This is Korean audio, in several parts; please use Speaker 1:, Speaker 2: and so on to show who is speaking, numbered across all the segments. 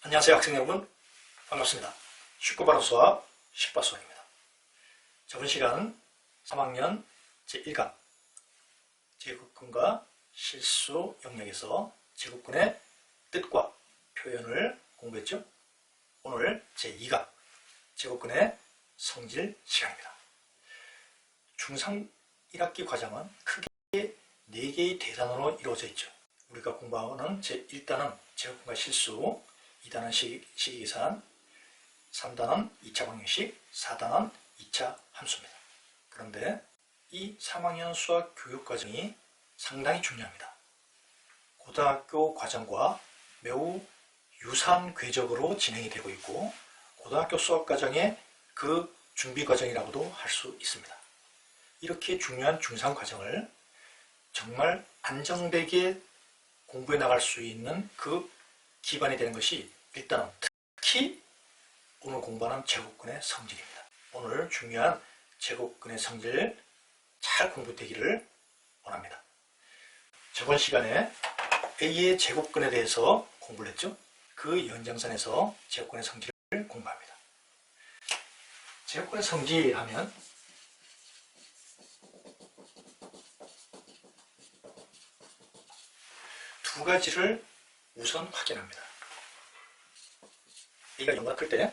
Speaker 1: 안녕하세요 학생 여러분, 반갑습니다. 쉽고 바로 수학 10바 수학입니다. 저번 시간은 3학년 제1강 제국군과 실수 영역에서 제국군의 뜻과 표현을 공부했죠. 오늘 제2강 제국군의 성질 시간입니다. 중3 1학기 과정은 크게 4개의 대단으로 이루어져 있죠. 우리가 공부하는 제1단은 제국군과 실수, 2단은 식이계산, 3단은 2차 방정식, 4단은 2차 함수입니다. 그런데 이 3학년 수학 교육과정이 상당히 중요합니다. 고등학교 과정과 매우 유사한 궤적으로 진행이 되고 있고 고등학교 수학과정의 그 준비과정이라고도 할 수 있습니다. 이렇게 중요한 중3 과정을 정말 안정되게 공부해 나갈 수 있는 그 기반이 되는 것이 일단은 특히 오늘 공부하는 제국군의 성질입니다. 오늘 중요한 제국군의 성질 잘 공부되기를 원합니다. 저번 시간에 A의 제국군에 대해서 공부를 했죠. 그 연장선에서 제국군의 성질을 공부합니다. 제국군의 성질 하면 두 가지를 우선 확인합니다. A가 0보다 클 때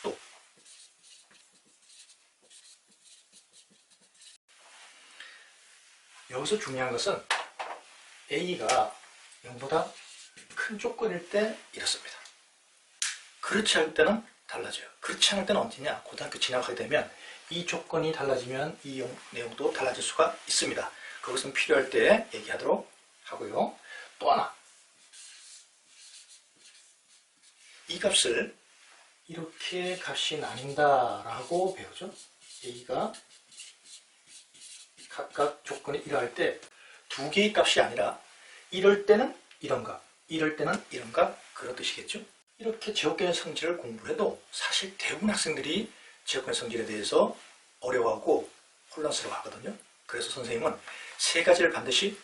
Speaker 1: 또 여기서 중요한 것은 A가 0보다 큰 조건일 때 이렇습니다. 그렇지 않을 때는 달라져요. 그렇지 않을 때는 언제냐? 고등학교 진학하게 되면 이 조건이 달라지면 이 내용도 달라질 수가 있습니다. 그것은 필요할 때 얘기하도록 하고요. 또 하나, 이 값을 이렇게 값이 나뉜다 라고 배우죠. A가 각각 조건이 이러할 때 두 개의 값이 아니라 이럴 때는 이런 값, 이럴 때는 이런 값, 그런 뜻이겠죠. 이렇게 제곱근의 성질을 공부를 해도 사실 대부분 학생들이 제곱근의 성질에 대해서 어려워하고 혼란스러워 하거든요. 그래서 선생님은 세 가지를 반드시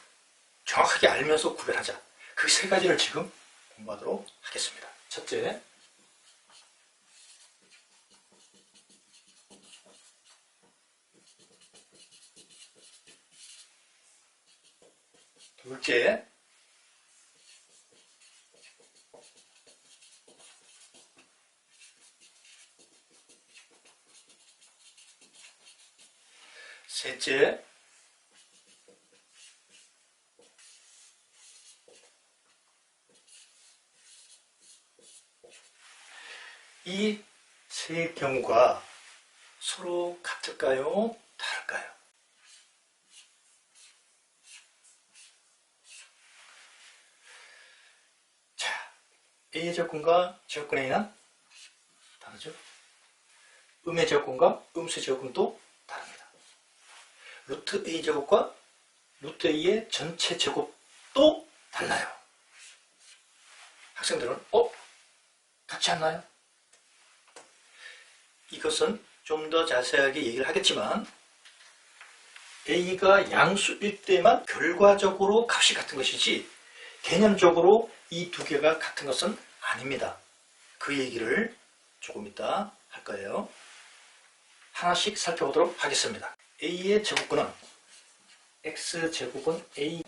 Speaker 1: 정확하게 알면서 구별하자. 그 세 가지를 지금 공부하도록 하겠습니다. 첫째, 둘째, 셋째, 이 세 경우가 서로 같을까요? 다를까요? 자, A의 제곱근과 제곱근 A는 다르죠? 음의 제곱근과 음수의 제곱근도 다릅니다. 루트 A 제곱과 루트 A의 전체 제곱도 달라요. 학생들은 같지 않나요? 이것은 좀 더 자세하게 얘기를 하겠지만 A가 양수일 때만 결과적으로 값이 같은 것이지 개념적으로 이 두 개가 같은 것은 아닙니다. 그 얘기를 조금 이따 할 거예요. 하나씩 살펴보도록 하겠습니다. A의 제곱근은 X제곱은 A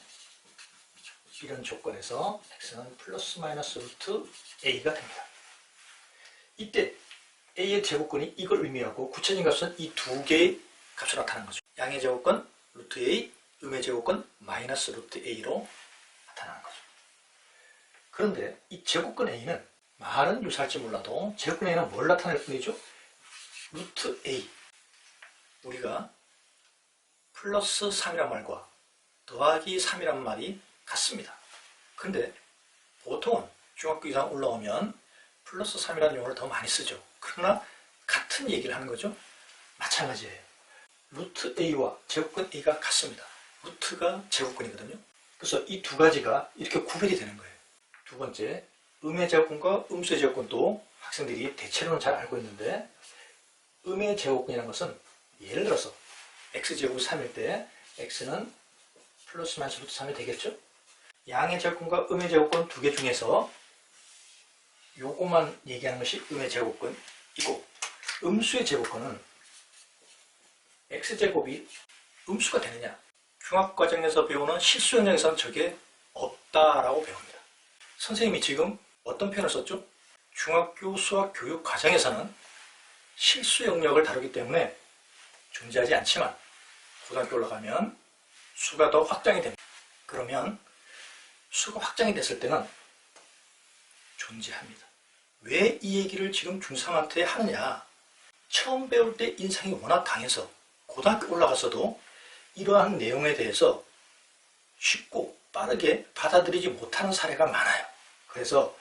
Speaker 1: 이런 조건에서 X는 플러스 마이너스 루트 A가 됩니다. 이때 A의 제곱근이 이걸 의미하고 구체적인 값은 이 두 개의 값으로 나타나는 거죠. 양의 제곱근 루트 A, 음의 제곱근 마이너스 루트 A로 나타나는 거죠. 그런데 이 제곱근 A는 말은 유사할지 몰라도 제곱근 A는 뭘 나타낼 뿐이죠? 루트 A. 우리가 플러스 3이란 말과 더하기 3이란 말이 같습니다. 그런데 보통은 중학교 이상 올라오면 플러스 3이라는 용어를 더 많이 쓰죠. 그러나 같은 얘기를 하는 거죠. 마찬가지예요. 루트 A와 제곱근 A가 같습니다. 루트가 제곱근이거든요. 그래서 이 두 가지가 이렇게 구별이 되는 거예요. 두 번째, 음의 제곱근과 음수의 제곱근도 학생들이 대체로는 잘 알고 있는데 음의 제곱근이라는 것은 예를 들어서 X제곱이 3일 때 X는 플러스 마이너스 루트 3이 되겠죠? 양의 제곱권과 음의 제곱권 두 개 중에서 요거만 얘기하는 것이 음의 제곱권이고, 음수의 제곱권은 x제곱이 음수가 되느냐? 중학과정에서 배우는 실수 영역에서는 저게 없다라고 배웁니다. 선생님이 지금 어떤 표현을 썼죠? 중학교 수학 교육 과정에서는 실수 영역을 다루기 때문에 존재하지 않지만 고등학교 올라가면 수가 더 확장이 됩니다. 그러면 수가 확장이 됐을 때는 존재합니다. 왜 이 얘기를 지금 중3한테 하느냐? 처음 배울 때 인상이 워낙 강해서 고등학교 올라가서도 이러한 내용에 대해서 쉽고 빠르게 받아들이지 못하는 사례가 많아요. 그래서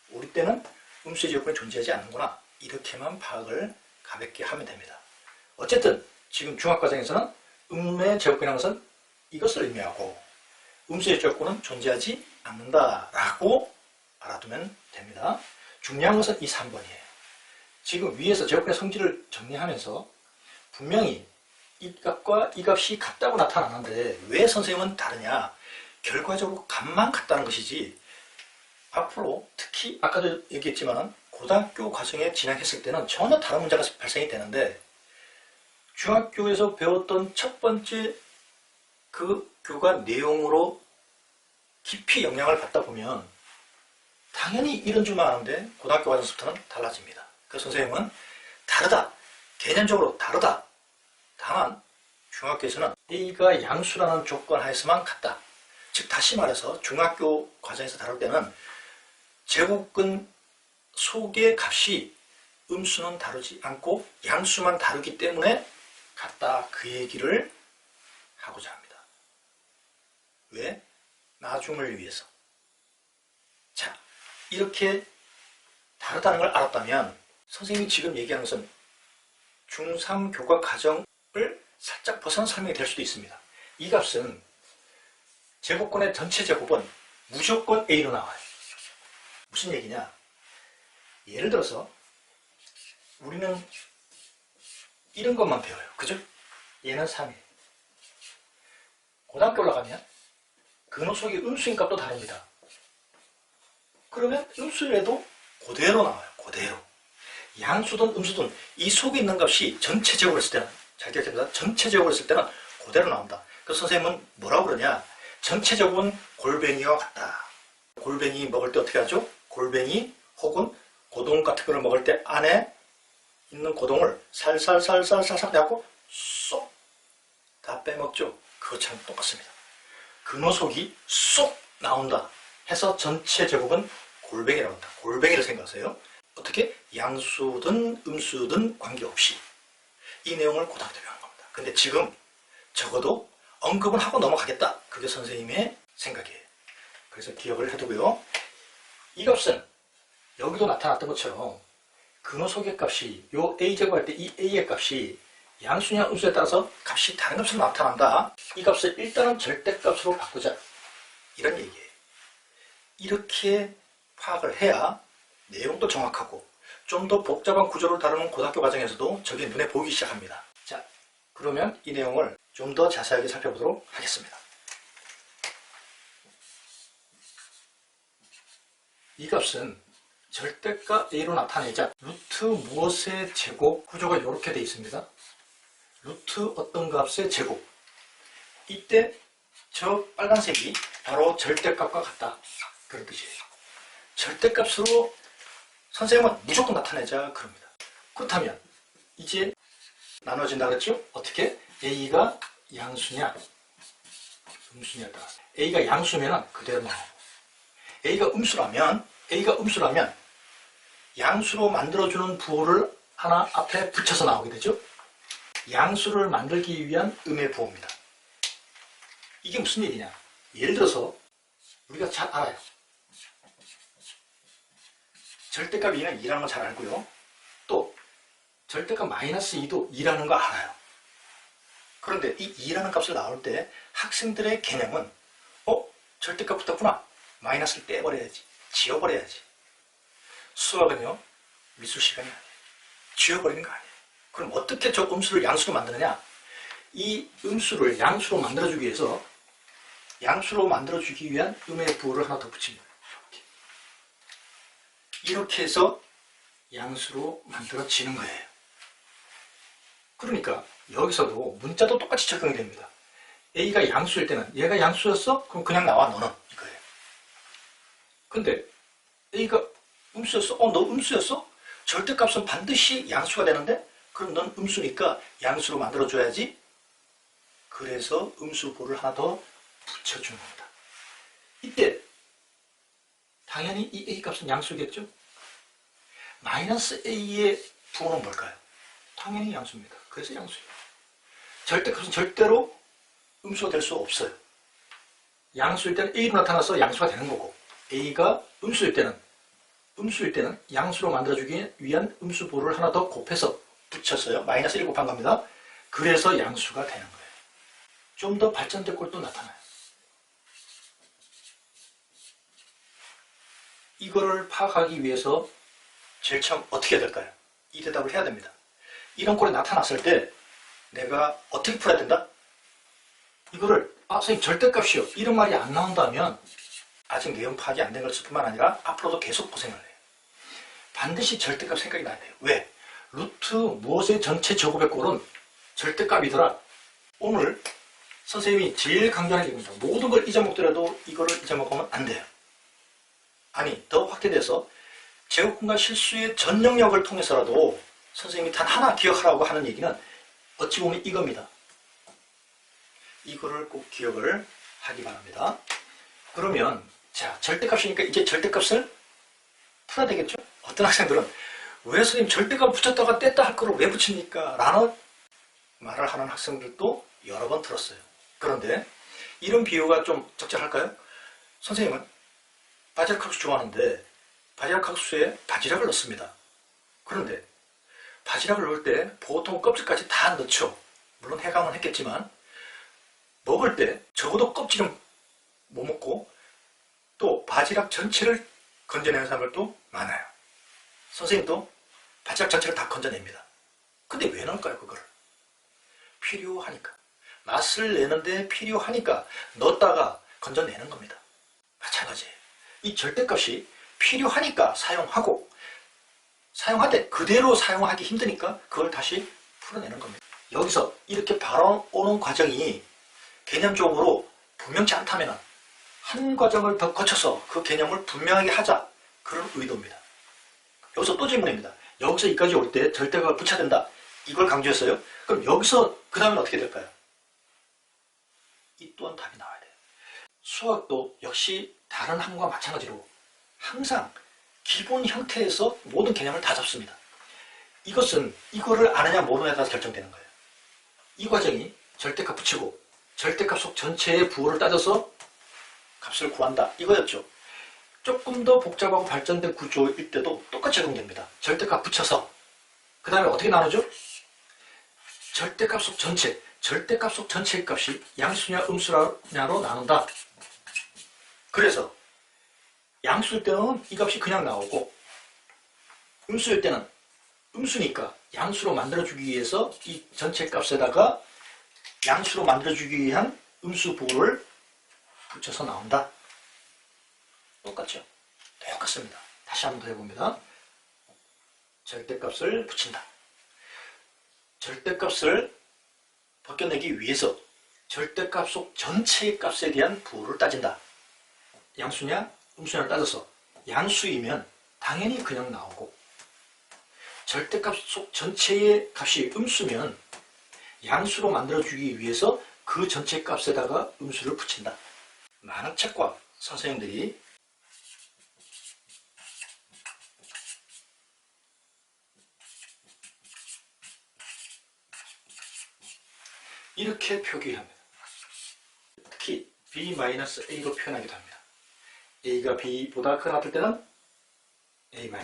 Speaker 1: 우리 때는 음수의 제곱권이 존재하지 않는구나, 이렇게만 파악을 가볍게 하면 됩니다. 어쨌든 지금 중학과정에서는 음의 제곱권이라는 것은 이것을 의미하고 음수의 제곱권은 존재하지 않는다라고 알아두면 됩니다. 중요한 것은 이 3번이에요. 지금 위에서 제곱권의 성질을 정리하면서 분명히 이 값과 이 값이 같다고 나타나는데 왜 선생님은 다르냐? 결과적으로 값만 같다는 것이지, 앞으로 특히 아까도 얘기했지만 고등학교 과정에 진학했을 때는 전혀 다른 문제가 발생이 되는데, 중학교에서 배웠던 첫 번째 그 교과 내용으로 깊이 영향을 받다 보면 당연히 이런 줄만 아는데 고등학교 과정부터는 달라집니다. 그래서 선생님은 다르다, 개념적으로 다르다. 다만 중학교에서는 A가 양수라는 조건 하에서만 같다. 즉 다시 말해서 중학교 과정에서 다룰 때는 제곱근 속의 값이 음수는 다루지 않고 양수만 다루기 때문에 같다, 그 얘기를 하고자 합니다. 왜? 나중을 위해서. 자, 이렇게 다르다는 걸 알았다면 선생님이 지금 얘기하는 것은 중3 교과 과정을 살짝 벗어난 설명이 될 수도 있습니다. 이 값은 제곱권의 전체 제곱은 무조건 A로 나와요. 무슨 얘기냐? 예를 들어서 우리는 이런 것만 배워요. 그죠? 얘는 3이에요. 고등학교 올라가면 근호 속의 음수인 값도 다릅니다. 그러면 음수에도 그대로 나와요. 그대로. 양수든 음수든 이 속에 있는 값이 전체 제곱을 했을 때는, 잘 기억해보세요. 전체 제곱을 했을 때는 그대로 나온다. 그래서 선생님은 뭐라고 그러냐? 전체 제곱은 골뱅이와 같다. 골뱅이 먹을 때 어떻게 하죠? 골뱅이 혹은 고동 같은 거를 먹을 때 안에 있는 고동을 살살살살살살 내고 쏙 다 빼먹죠. 그것처럼 똑같습니다. 근호속이 쏙 나온다 해서 전체 제곱은 골뱅이라고 한다. 골뱅이를 생각하세요. 어떻게? 양수든 음수든 관계없이 이 내용을 고등학교 때 배우는 겁니다. 근데 지금 적어도 언급은 하고 넘어가겠다. 그게 선생님의 생각이에요. 그래서 기억을 해두고요. 이 값은 여기도 나타났던 것처럼 근호속의 값이 요 A제곱할 때 이 A의 값이 양수냐 음수에 따라서 값이 다른 값으로 나타난다. 이 값을 일단은 절대값으로 바꾸자, 이런 얘기예요. 이렇게 파악을 해야 내용도 정확하고 좀 더 복잡한 구조를 다루는 고등학교 과정에서도 저게 눈에 보이기 시작합니다. 자, 그러면 이 내용을 좀 더 자세하게 살펴보도록 하겠습니다. 이 값은 절대가 A로 나타내자 루트 무엇의 제곱 구조가 이렇게 되어 있습니다. 루트 어떤 값의 제곱. 이때 저 빨간색이 바로 절대값과 같다, 그런 뜻이에요. 절대값으로 선생님은 무조건 나타내자 그럽니다. 그렇다면 이제 나눠진다 그랬죠? 어떻게? A가 양수냐 음수냐에 따라 A가 양수면 그대로 나오고 A가 음수라면 양수로 만들어주는 부호를 하나 앞에 붙여서 나오게 되죠. 양수를 만들기 위한 음의 부호입니다. 이게 무슨 얘기냐? 예를 들어서 우리가 잘 알아요. 절대값 2는 2라는 거 잘 알고요. 또 절대값 마이너스 2도 2라는 거 알아요. 그런데 이 2라는 값을 나올 때 학생들의 개념은 절대값 붙었구나. 마이너스를 떼버려야지. 지워버려야지. 수학은요, 미술 시간이 아니에요. 지워버리는 거 아니에요. 그럼 어떻게 저 음수를 양수로 만드느냐? 이 음수를 양수로 만들어주기 위해서 양수로 만들어주기 위한 음의 부호를 하나 더 붙입니다. 이렇게 해서 양수로 만들어지는 거예요. 그러니까 여기서도 문자도 똑같이 적용이 됩니다. A가 양수일 때는 얘가 양수였어? 그럼 그냥 나와 너는 이거예요. 근데 A가 음수였어? 너 음수였어? 절대값은 반드시 양수가 되는데 그럼 넌 음수니까 양수로 만들어줘야지. 그래서 음수부호를 하나 더 붙여주는 겁니다. 이때 당연히 이 A 값은 양수겠죠? 마이너스 A의 부호는 뭘까요? 당연히 양수입니다. 그래서 양수예요. 절대값은 절대로 음수가 될 수 없어요. 양수일 때는 A로 나타나서 양수가 되는 거고 A가 음수일 때는 양수로 만들어주기 위한 음수부호를 하나 더 곱해서 붙였어요. 마이너스 1 곱한 겁니다. 그래서 양수가 되는 거예요. 좀 더 발전된 꼴도 나타나요. 이거를 파악하기 위해서 제일 처음 어떻게 해야 될까요? 이 대답을 해야 됩니다. 이런 꼴이 나타났을 때 내가 어떻게 풀어야 된다? 이거를 선생님 절대값이요 이런 말이 안 나온다면 아직 내용 파악이 안 된 것일 뿐만 아니라 앞으로도 계속 고생을 해요. 반드시 절대값 생각이 나야 돼요. 왜? 루트 무엇의 전체 제곱의 꼴은 절대값이더라. 오늘 선생님이 제일 강조하는 게 입니다. 모든 걸 잊어먹더라도 이거를 잊어먹으면 안 돼요. 아니 더 확대돼서 제곱근과 실수의 전 영역을 통해서라도 선생님이 단 하나 기억하라고 하는 얘기는 어찌 보면 이겁니다. 이거를 꼭 기억을 하기 바랍니다. 그러면 자 절대값이니까 이제 절대값을 풀어야 되겠죠? 어떤 학생들은 왜 선생님 절대값 붙였다가 뗐다 할 거를 왜 붙입니까? 라는 말을 하는 학생들도 여러 번 들었어요. 그런데 이런 비유가 좀 적절할까요? 선생님은 바지락 학수 좋아하는데 바지락 학수에 바지락을 넣습니다. 그런데 바지락을 넣을 때 보통 껍질까지 다 넣죠. 물론 해감은 했겠지만 먹을 때 적어도 껍질은 못 먹고 또 바지락 전체를 건져내는 사람들도 많아요. 선생님도 바지락 전체를 다 건져냅니다. 근데 왜 넣을까요 그거를? 필요하니까. 맛을 내는데 필요하니까 넣었다가 건져내는 겁니다. 마찬가지예요. 이 절대값이 필요하니까 사용하고 사용할 때 그대로 사용하기 힘드니까 그걸 다시 풀어내는 겁니다. 여기서 이렇게 바로 오는 과정이 개념적으로 분명치 않다면 한 과정을 더 거쳐서 그 개념을 분명하게 하자 그런 의도입니다. 여기서 또 질문입니다. 여기서 여기까지 올 때 절대값을 붙여야 된다. 이걸 강조했어요. 그럼 여기서 그 다음엔 어떻게 될까요? 이 또한 답이 나와야 돼요. 수학도 역시 다른 항과 마찬가지로 항상 기본 형태에서 모든 개념을 다 잡습니다. 이것은 이거를 아느냐 모르느냐에 따라서 결정되는 거예요. 이 과정이 절대값 붙이고 절대값 속 전체의 부호를 따져서 값을 구한다 이거였죠. 조금 더 복잡하고 발전된 구조일 때도 똑같이 적용됩니다. 절대값 붙여서 그 다음에 어떻게 나누죠? 절대값 속 전체, 절대값 속 전체의 값이 양수냐 음수냐로 나눈다. 그래서 양수일 때는 이 값이 그냥 나오고 음수일 때는 음수니까 양수로 만들어주기 위해서 이 전체 값에다가 양수로 만들어주기 위한 음수 부호를 붙여서 나온다. 똑같죠? 똑같습니다. 다시 한 번 더 해봅니다. 절대값을 붙인다. 절대값을 벗겨내기 위해서 절대값 속 전체의 값에 대한 부호를 따진다. 양수냐 음수냐를 따져서 양수이면 당연히 그냥 나오고 절대값 속 전체의 값이 음수면 양수로 만들어주기 위해서 그 전체 값에다가 음수를 붙인다. 많은 책과 선생님들이 이렇게 표기합니다. 특히 B-A로 표현하기도 합니다. A가 B보다 크거나 같을 때는 A-B,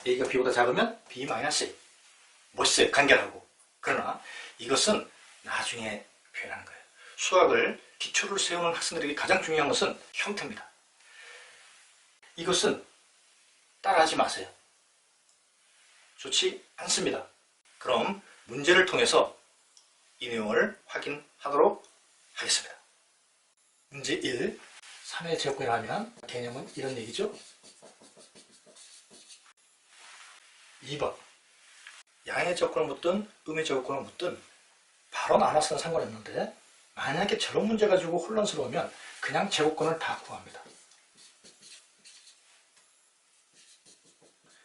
Speaker 1: A가 B보다 작으면 B-A. 멋있어요. 간결하고. 그러나 이것은 나중에 표현하는 거예요. 수학을 기초를 세우는 학생들에게 가장 중요한 것은 형태입니다. 이것은 따라하지 마세요. 좋지 않습니다. 그럼 문제를 통해서 이 내용을 확인하도록 하겠습니다. 문제 1. 3의 제곱이라면 개념은 이런 얘기죠. 2번. 양의 제곱권을 묻든 음의 제곱권을 묻든 바로 나눠서는 상관없는데 만약에 저런 문제 가지고 혼란스러우면 그냥 제곱권을 다 구합니다.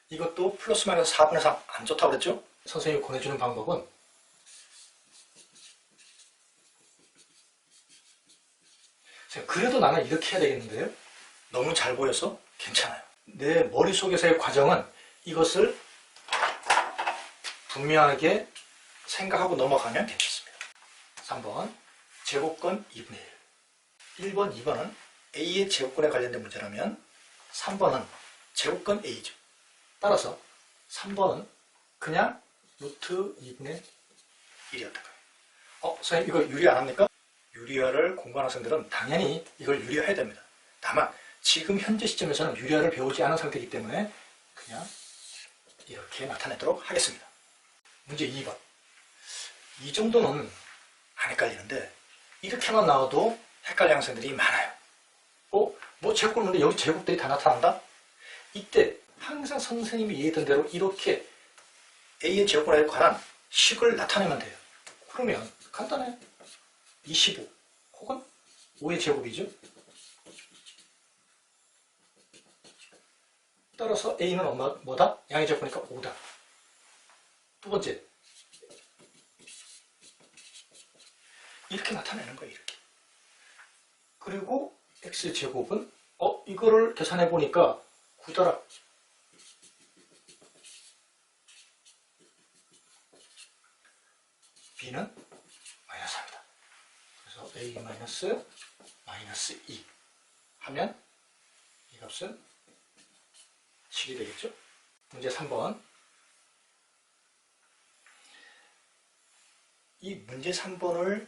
Speaker 1: 이것도 플러스 마이너스 4분의 3 안 좋다고 그랬죠? 선생님이 권해주는 방법은 그래도 나는 이렇게 해야 되겠는데요? 너무 잘 보여서 괜찮아요. 내 머릿속에서의 과정은 이것을 분명하게 생각하고 넘어가면 괜찮습니다. 3번 제곱권 2분의 1. 1번, 2번은 A의 제곱권에 관련된 문제라면 3번은 제곱권 A죠. 따라서 3번은 그냥 루트 2분의 1이었던 거예요. 선생님 이거 유리 안 합니까? 유리화를 공부하는 학생들은 당연히 이걸 유리화해야 됩니다. 다만 지금 현재 시점에서는 유리화를 배우지 않은 상태이기 때문에 그냥 이렇게 나타내도록 하겠습니다. 문제 2번. 이 정도는 안 헷갈리는데 이렇게만 나와도 헷갈리는 학생들이 많아요. 뭐 제곱을 보는데 여기 제곱들이 다 나타난다? 이때 항상 선생님이 얘기했던 대로 이렇게 A의 제곱권에 관한 식을 나타내면 돼요. 그러면 간단해요. 25 혹은 5의 제곱이죠. 따라서 A는 뭐다? 양의 제곱이니까 5다. 두 번째, 이렇게 나타내는 거예요. 이렇게. 그리고 X의 제곱은 이거를 계산해 보니까 9더라. B는 마이너스 3이다. 그래서 A 마이너스 2 하면 이 값은 7이 되겠죠? 문제 3번. 이 문제 3번을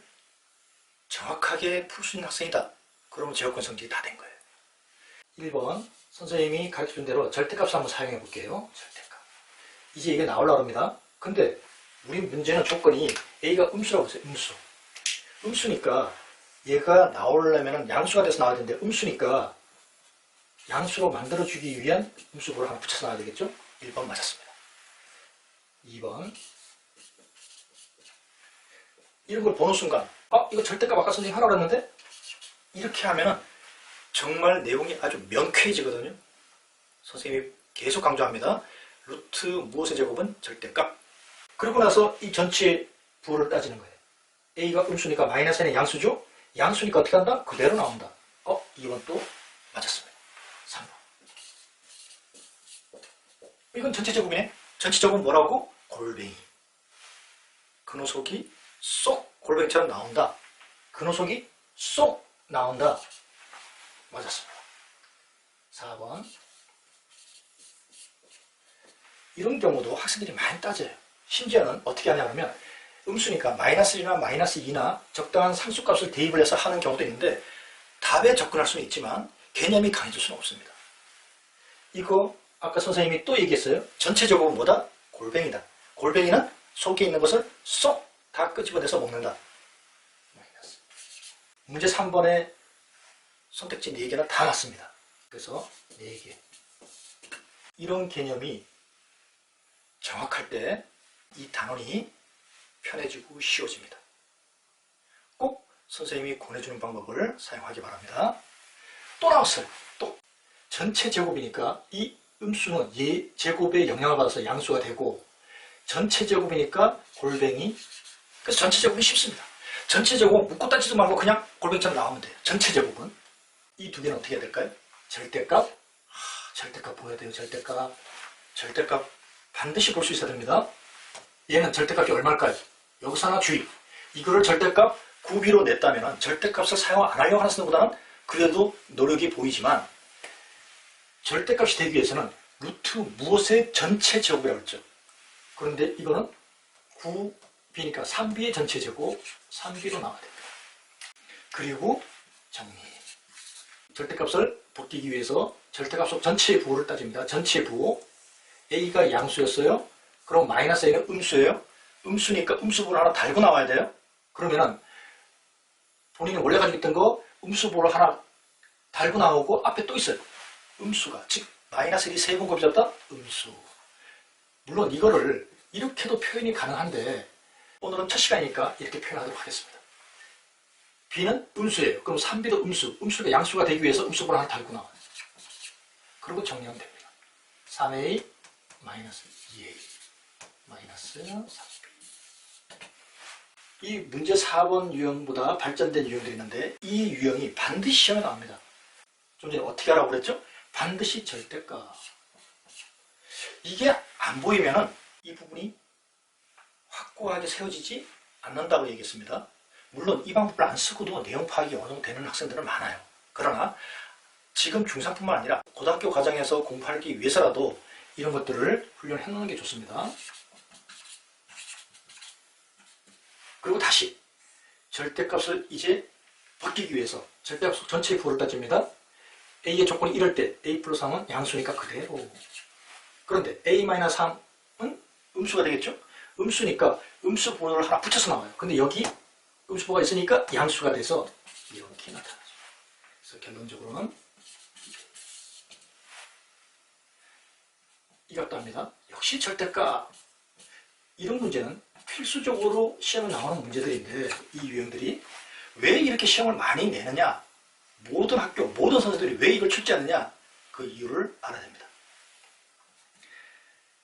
Speaker 1: 정확하게 풀 수 있는 학생이다. 그러면 제곱권 성질이 다 된 거예요. 1번 선생님이 가르쳐준 대로 절대값을 한번 사용해 볼게요. 절대값. 이제 이게 나오려고 합니다. 근데 우리 문제는 조건이 A가 음수라고 했어요. 음수니까 얘가 나오려면 양수가 돼서 나와야 되는데 음수니까 양수로 만들어주기 위한 음수를 하나 붙여서 나와야 되겠죠? 1번 맞았습니다. 2번 이런 걸 보는 순간 이거 절대값 아까 선생님이 하라고 했는데 이렇게 하면은 정말 내용이 아주 명쾌해지거든요. 선생님이 계속 강조합니다. 루트 무엇의 제곱은 절대값. 그러고 나서 이 전체 부호를 따지는 거예요. A가 음수니까 마이너스 N의 양수죠? 양수니까 어떻게 한다? 그대로 나온다. 2번 또 맞았습니다. 3번. 이건 전체 제곱이네. 전체 제곱은 뭐라고? 골뱅이. 근호속이 쏙 골뱅이처럼 나온다. 근호속이 쏙 나온다. 맞았습니다. 4번. 이런 경우도 학생들이 많이 따져요. 심지어는 어떻게 하냐면 음수니까 마이너스 1이나 마이너스 2나 적당한 상수값을 대입을 해서 하는 경우도 있는데 답에 접근할 수는 있지만 개념이 강해질 수는 없습니다. 이거 아까 선생님이 또 얘기했어요. 전체 제곱은 뭐다? 골뱅이다. 골뱅이는 속에 있는 것을 쏙 다 끄집어내서 먹는다. 마이너스. 문제 3번의 선택지 4개는 다 맞습니다. 그래서 4개. 이런 개념이 정확할 때 이 단원이 편해지고 쉬워집니다. 꼭 선생님이 권해주는 방법을 사용하기 바랍니다. 또 나왔어요. 또 전체 제곱이니까 이 음수는 얘 제곱에 영향을 받아서 양수가 되고 전체 제곱이니까 골뱅이. 그래서 전체 제곱이 쉽습니다. 전체 제곱 묶고 따지지 말고 그냥 골뱅이처럼 나오면 돼요. 전체 제곱은 이 두 개는 어떻게 해야 될까요? 절대값. 절대값 보여야 돼요. 절대값 반드시 볼 수 있어야 됩니다. 얘는 절대값이 얼마일까요? 여기서 하나 주의. 이거를 절대값 9b로 냈다면 절대값을 사용 안 하려고 하는 수보다는 그래도 노력이 보이지만 절대값이 되기 위해서는 루트 무엇의 전체 제곱이라고 했죠. 그런데 이거는 9b니까 3b의 전체 제곱 3b로 나와야 됩니다. 그리고 정리. 절대값을 벗기기 위해서 절대값 속 전체의 부호를 따집니다. 전체 부호. A가 양수였어요. 그럼 마이너스 A는 음수예요. 음수니까 음수분을 하나 달고 나와야 돼요. 그러면은 본인이 원래 가지고 있던 거 음수보를 하나 달고 나오고 앞에 또 있어요. 음수가. 즉 마이너스 1이 3번 곱해졌다? 음수. 물론 이거를 이렇게도 표현이 가능한데 오늘은 첫 시간이니까 이렇게 표현하도록 하겠습니다. b는 음수예요. 그럼 3b도 음수. 음수가 양수가 되기 위해서 음수보를 하나 달고 나와요. 그리고 정리하면 됩니다. 3a 마이너스 2a 마이너스 3b. 이 문제 4번 유형보다 발전된 유형들이 있는데 이 유형이 반드시 시험에 나옵니다. 좀 전에 어떻게 하라고 그랬죠? 반드시 절대가. 이게 안 보이면은 이 부분이 확고하게 세워지지 않는다고 얘기했습니다. 물론 이 방법을 안 쓰고도 내용 파악이 어느 정도 되는 학생들은 많아요. 그러나 지금 중3뿐만 아니라 고등학교 과정에서 공부하기 위해서라도 이런 것들을 훈련해 놓는 게 좋습니다. 그리고 다시 절대값을 이제 바뀌기 위해서 절대값 전체의 부호를 따집니다. a의 조건이 이럴 때 a 플러스 3은 양수니까 그대로. 그런데 a-3은 음수가 되겠죠? 음수니까 음수 부호를 하나 붙여서 나와요. 근데 여기 음수 부호가 있으니까 양수가 돼서 이렇게 나타나죠. 그래서 결론적으로는 이 값도 합니다. 역시 절대값. 이런 문제는 필수적으로 시험에 나오는 문제들인데 이 유형들이 왜 이렇게 시험을 많이 내느냐, 모든 학교, 모든 선생들이 왜 이걸 출제하느냐, 그 이유를 알아야 됩니다.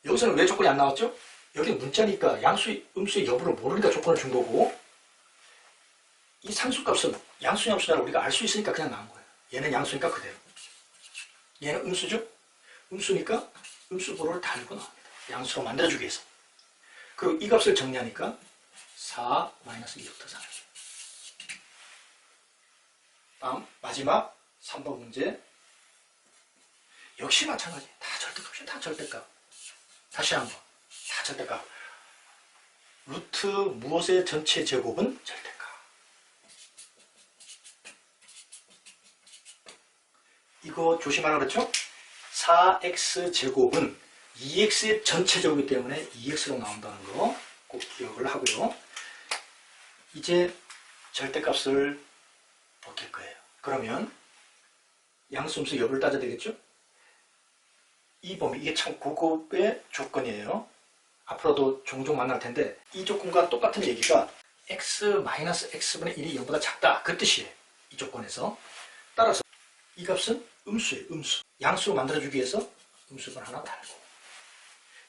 Speaker 1: 여기서는 왜 조건이 안 나왔죠? 여기 문자니까 양수의, 음수의 여부를 모르니까 조건을 준 거고 이 상수값은 양수냐 음수냐를 우리가 알 수 있으니까 그냥 나온 거예요. 얘는 양수니까 그대로. 얘는 음수죠? 음수니까 음수번호를 달고 나옵니다. 양수로 만들어주기 위해서. 그리고 이 값을 정리하니까 4-2부터 3. 다음 마지막 3번 문제. 역시 마찬가지. 다 절대값이야. 다 절대값. 다시 한번. 다 절대값. 루트 무엇의 전체 제곱은 절대값. 이거 조심하라 그랬죠? 4x 제곱은 2x의 전체 제곱이기 때문에 2x로 나온다는 거 꼭 기억을 하고요. 이제 절대값을 벗길 거예요. 그러면 양수음수 여부를 따져야 되겠죠? 이 범위, 이게 참 고급의 조건이에요. 앞으로도 종종 만날 텐데 이 조건과 똑같은 얘기가 x-x분의 1이 0보다 작다. 그 뜻이에요. 이 조건에서. 따라서 이 값은 음수예요. 음수. 양수로 만들어주기 위해서 음수분 하나 달고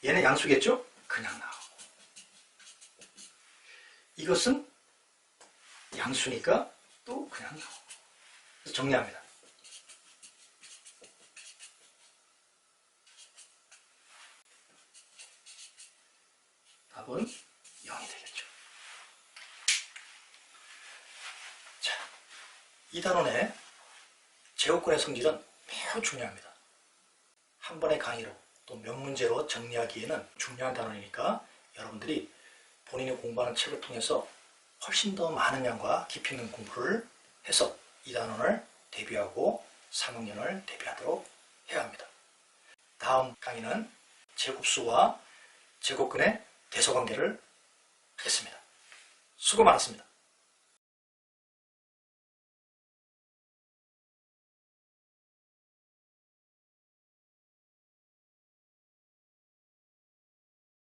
Speaker 1: 얘는 양수겠죠? 그냥 나오고 이것은 양수니까 또 그냥 나오고. 그래서 정리합니다. 답은 0이 되겠죠. 자, 이 단원의 제곱근의 성질은 매우 중요합니다. 한 번의 강의로 또 몇 문제로 정리하기에는 중요한 단원이니까 여러분들이 본인이 공부하는 책을 통해서 훨씬 더 많은 양과 깊이 있는 공부를 해서 이 단원을 대비하고 3학년을 대비하도록 해야 합니다. 다음 강의는 제곱수와 제곱근의 대소관계를 하겠습니다. 수고 많았습니다.